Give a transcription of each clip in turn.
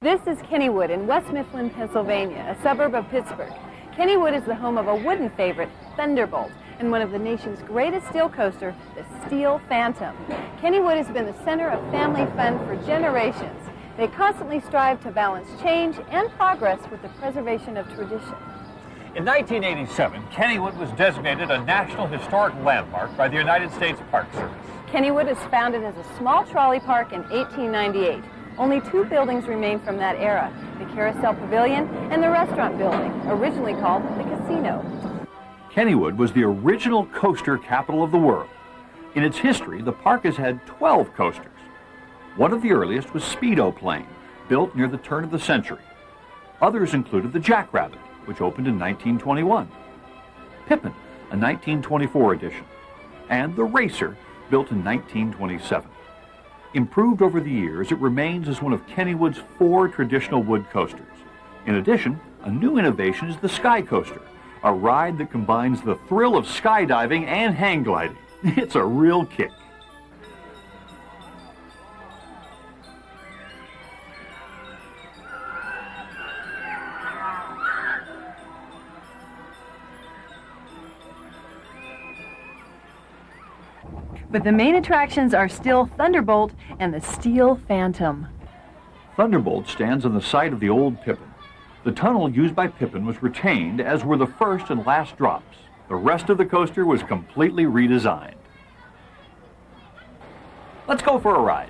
This is Kennywood in West Mifflin, Pennsylvania, a suburb of Pittsburgh. Kennywood is the home of a wooden favorite, Thunderbolt, and one of the nation's greatest steel coaster, the Steel Phantom. Kennywood has been the center of family fun for generations. They constantly strive to balance change and progress with the preservation of tradition. In 1987, Kennywood was designated a National Historic Landmark by the United States Park Service. Kennywood was founded as a small trolley park in 1898. Only two buildings remain from that era, the Carousel Pavilion and the restaurant building, originally called the Casino. Kennywood was the original coaster capital of the world. In its history, the park has had 12 coasters. One of the earliest was Speedo Plane, built near the turn of the century. Others included the Jackrabbit, which opened in 1921, Pippin, a 1924 edition, and the Racer, built in 1927. Improved over the years, it remains as one of Kennywood's 4 traditional wood coasters. In addition, a new innovation is the Sky Coaster, a ride that combines the thrill of skydiving and hang gliding. It's a real kick. But the main attractions are still Thunderbolt and the Steel Phantom. Thunderbolt stands on the site of the old Pippin. The tunnel used by Pippin was retained, as were the first and last drops. The rest of the coaster was completely redesigned. Let's go for a ride.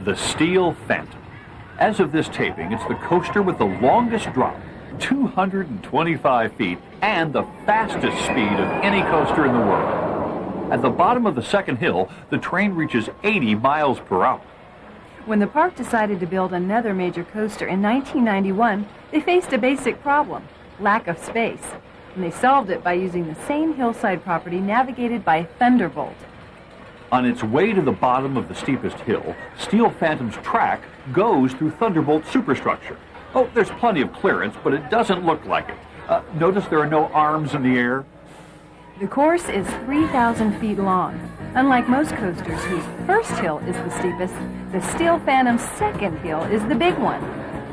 The Steel Phantom. As of this taping, it's the coaster with the longest drop, 225 feet, and the fastest speed of any coaster in the world. At the bottom of the second hill, the train reaches 80 miles per hour. When the park decided to build another major coaster in 1991, they faced a basic problem, lack of space. And they solved it by using the same hillside property navigated by Thunderbolt. On its way to the bottom of the steepest hill, Steel Phantom's track goes through Thunderbolt's superstructure. Oh, there's plenty of clearance, but it doesn't look like it. Notice there are no arms in the air? The course is 3,000 feet long. Unlike most coasters whose first hill is the steepest, the Steel Phantom's second hill is the big one.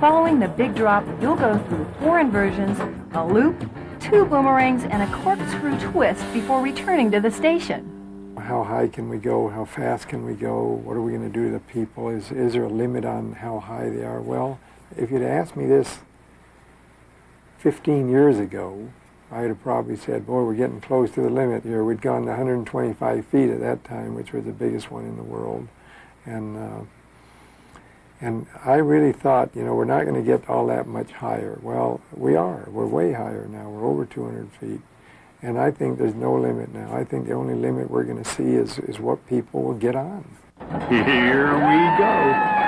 Following the big drop, you'll go through 4 inversions, a loop, 2 boomerangs, and a corkscrew twist before returning to the station. How high can we go? How fast can we go? What are we going to do to the people? Is there a limit on how high they are? Well, if you'd asked me this 15 years ago, I'd have probably said, boy, we're getting close to the limit here. We'd gone to 125 feet at that time, which was the biggest one in the world. And I really thought, we're not going to get all that much higher. Well, we are. We're way higher now. We're over 200 feet. And I think there's no limit now. I think the only limit we're going to see is what people will get on. Here we go.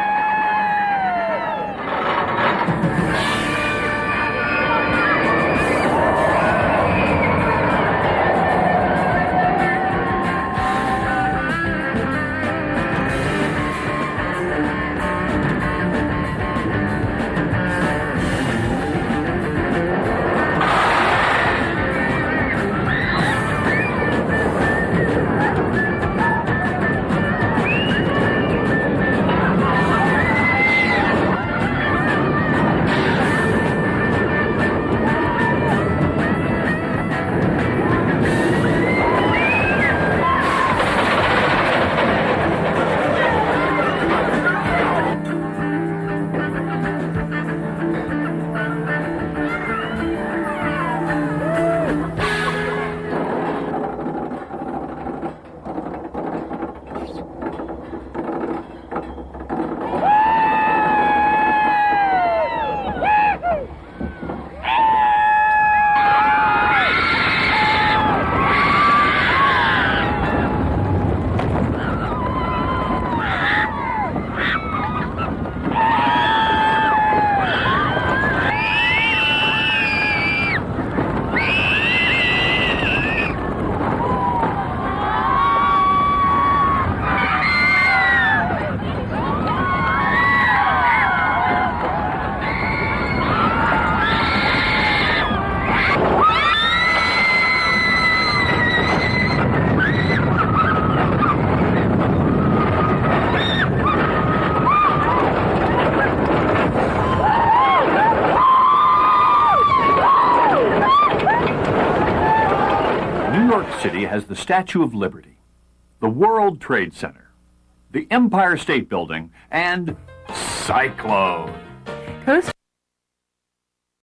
City has the Statue of Liberty, the World Trade Center, the Empire State Building, and Cyclone. Coast